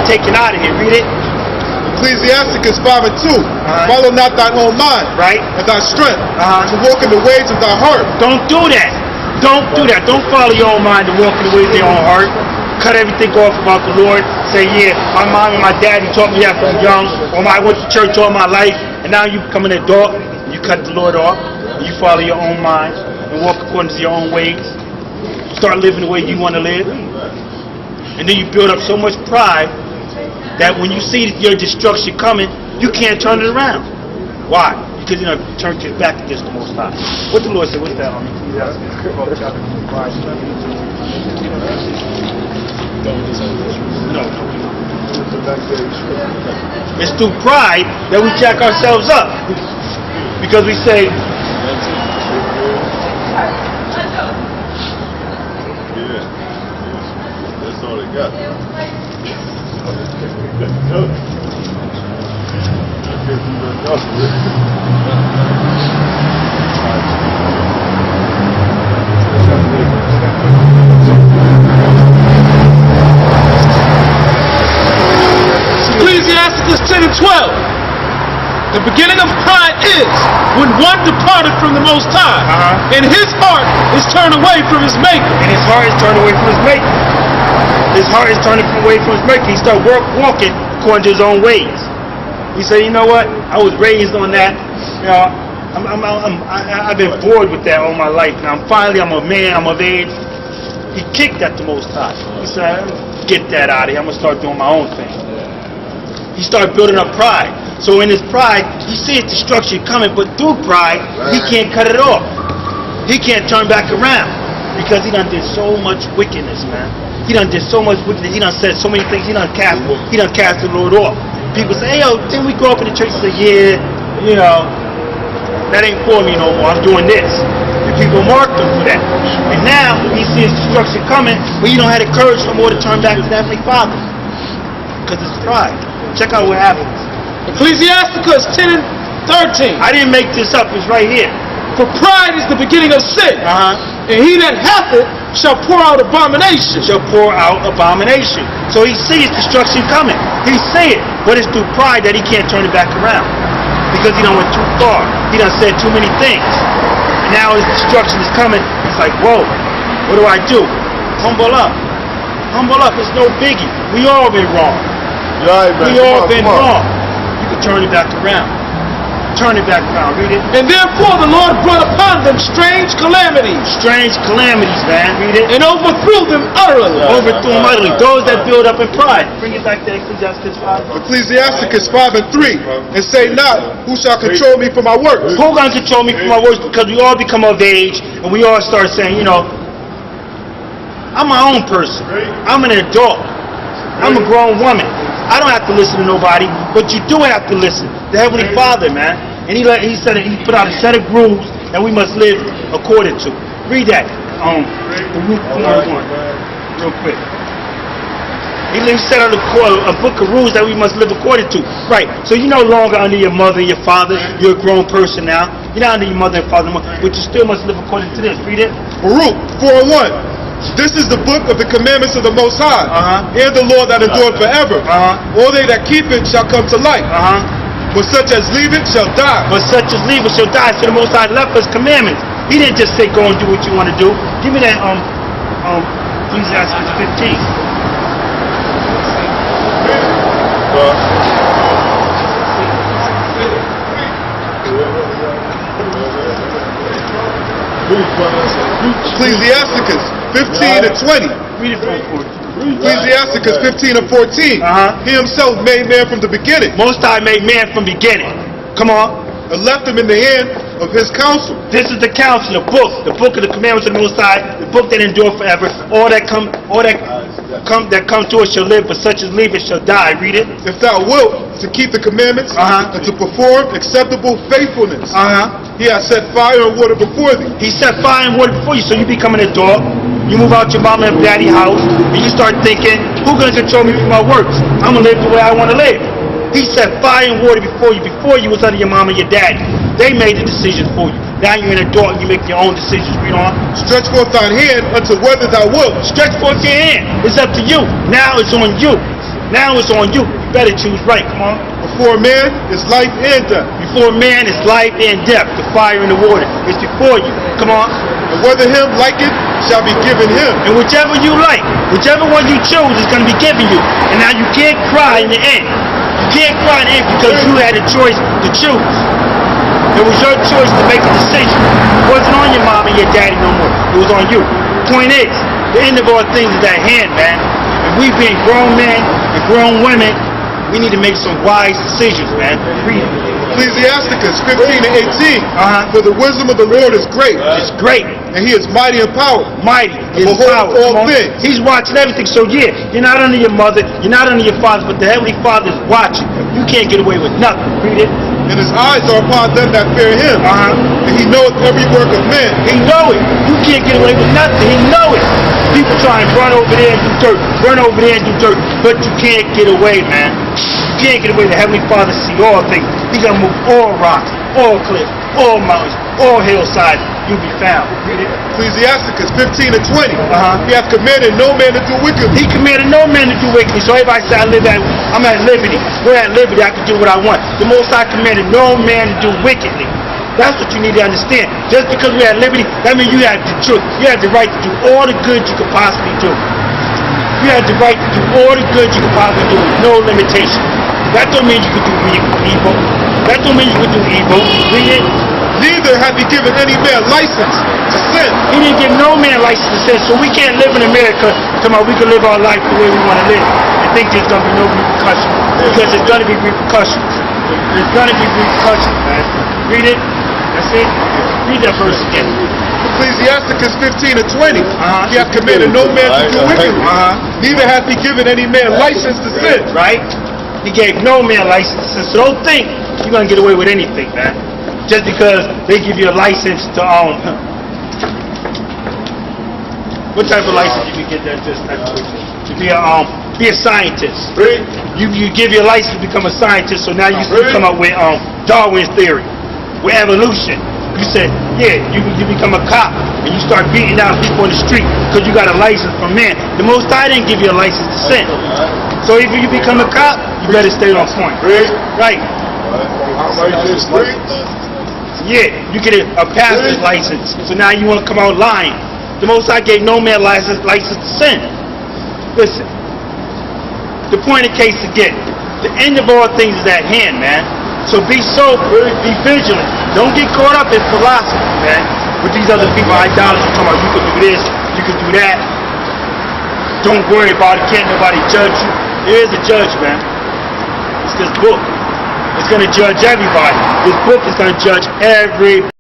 taken out of here. Read it. Ecclesiasticus 5 and 2. Follow not thine own mind, Right. and thy strength, to walk in the ways of thy heart. Don't do that. Don't do that. Don't follow your own mind and walk in the ways of your own heart. Cut everything off about the Lord. Say, yeah, my mom and my daddy taught me that from young, or I went to church all my life, and now you become an adult, and you cut the Lord off, and you follow your own mind, and walk according to your own ways. Start living the way you want to live. And then you build up so much pride that when you see your destruction coming, you can't turn it around. Why? Because you turned your back against the Most High. What the Lord said, what's that on me? No. It's through pride that we jack ourselves up. Because we say, that's all they got. Ecclesiasticus 10 and 12. The beginning of pride is when one departed from the Most High, and his heart is turned away from his Maker. And his heart is turned away from his Maker. His heart is turning away from his Maker. He started walking according to his own ways. He said, you know what? I was raised on that. You know, I've been bored with that all my life. Now I'm a man. I'm of age. He kicked at the Most High. He said, get that out of here. I'm gonna start doing my own thing. He started building up pride. So in his pride, he sees destruction coming, but through pride, he can't cut it off. He can't turn back around because he done did so much wickedness, man. He done did so much wickedness. He done said so many things. He done cast the Lord off. People say, hey, yo, didn't we grow up in the church? He said, yeah, you know, that ain't for me no more. I'm doing this. And people marked him for that. And now he sees destruction coming, but he don't have the courage no more to turn back to the Heavenly Father because it's pride. Check out what happens. Ecclesiasticus 10 and 13. I didn't make this up. It's right here. For pride is the beginning of sin, and he that hath it shall pour out abomination. Shall pour out abomination. So he sees destruction coming. He see it, but it's through pride that he can't turn it back around because he done went too far. He done said too many things. And now his destruction is coming. It's like, whoa, what do I do? Humble up. Humble up. It's no biggie. We all been wrong. We all been wrong. You can turn it back around. Turn it back around. Read it. And therefore the Lord brought upon them strange calamities. Strange calamities, man. Read it. And overthrew them utterly. Overthrew them utterly. Those that build up in pride. Bring it back to Ecclesiasticus 5. Ecclesiasticus 5 and 3. And say not, who shall control me for my works? Who gonna control me for my works? Because we all become of age and we all start saying, you know, I'm my own person. I'm an adult. I'm a grown woman. I don't have to listen to nobody, but you do have to listen. The Heavenly Father, man. And he said he put out a set of rules that we must live according to. Read that. The Root 4:1. Real quick. He set out a book of rules that we must live according to. Right. So you're no longer under your mother and your father. You're a grown person now. You're not under your mother and father, but you still must live according to this. Read it. Baruch 4:1. This is the book of the commandments of the Most High, and the law that endureth forever. All they that keep it shall come to life, but such as leave it shall die. But such as leave it shall die. So the Most High left us commandments. He didn't just say go and do what you want to do. Give me that Ecclesiasticus 15. Ecclesiasticus 15 and 20. Read it from 14. Ecclesiasticus 15 and 14. He himself made man from the beginning. Most High made man from beginning. Come on. And left him in the hand of his counsel. This is the counsel, the book of the commandments of the Most High, the book that endure forever. All that come to us shall live, but such as leave it shall die. Read it. If thou wilt to keep the commandments and to perform acceptable faithfulness, he has set fire and water before thee. He set fire and water before you, so you become an adult. You move out your mama and daddy house, and you start thinking, who's going to control me for my works? I'm going to live the way I want to live. He set fire and water before you. Before you was under your mama and your daddy. They made the decisions for you. Now you're an adult and you make your own decisions. Read on. Stretch forth thine hand unto whether thou wilt. Stretch forth your hand. It's up to you. Now it's on you. Now it's on you. You better choose right. Come on. Before man is life and death. Before man is life and death. The fire and the water. It's before you. Come on. And whether him like it shall be given him. And whichever you like, whichever one you choose is going to be given you. And now you can't cry in the end. You can't cry in the end because you had a choice to choose. It was your choice to make a decision. It wasn't on your mom and your daddy no more. It was on you. Point is, the end of all things is at hand, man. And we being grown men and grown women, we need to make some wise decisions, man. Read it. Ecclesiasticus 15 and 18. For the wisdom of the Lord is great. It's great. And he is mighty in power. Mighty in behold power. all things. He's watching everything. So yeah, you're not under your mother, you're not under your father, but the Heavenly Father is watching. You can't get away with nothing. Read it. And his eyes are upon them that fear him. And he knoweth every work of man. He know it. You can't get away with nothing. He know it. People try and run over there and do dirt, run over there and do dirt, but you can't get away, man. You can't get away. The Heavenly Father see all things. He's gonna move all rocks, all cliffs, all mountains, all hillsides. You'll be found. Read it. Ecclesiasticus 15 and 20. He hath commanded no man to do wickedly. He commanded no man to do wickedly. So everybody say, I'm at liberty. We're at liberty. I can do what I want. The Most High commanded no man to do wickedly. That's what you need to understand. Just because we're at liberty, that means you have the truth. You have the right to do all the good you could possibly do. You have the right to do all the good you could possibly do with no limitation. That don't mean you could do evil. That don't mean you could do evil. Read it. Neither hath he given any man license to sin. He didn't give no man license to sin, so we can't live in America talking about we can live our life the way we want to live and think there's going to be no repercussions. Because there's going to be repercussions. There's going to be repercussions, man. Read it. That's it. Read that verse again. Ecclesiasticus 15 and 20. He hath commanded no man to do wickedly. Neither hath he given any man license to sin. Right? He gave no man license to sin. So don't think you're going to get away with anything, man. Just because they give you a license to own. What type of license you can get that just to be a scientist? You give you a license to become a scientist, so now you come up with Darwin's theory, with evolution. You said, yeah, you become a cop and you start beating down people on the street because you got a license from man. The Most High didn't give you a license to sin. So if you become a cop, you better stay on point. Right. Yeah, you get a pastor's license, so now you want to come out lying. The Most High gave no man license to sin. Listen, the point of the case again, the end of all things is at hand, man. So be sober, be vigilant. Don't get caught up in philosophy, man. With these other people, idolaters, talking about you can do this, you can do that. Don't worry about it, can't nobody judge you. There is a judge, man. It's this book. It's going to judge everybody. This book is going to judge everybody.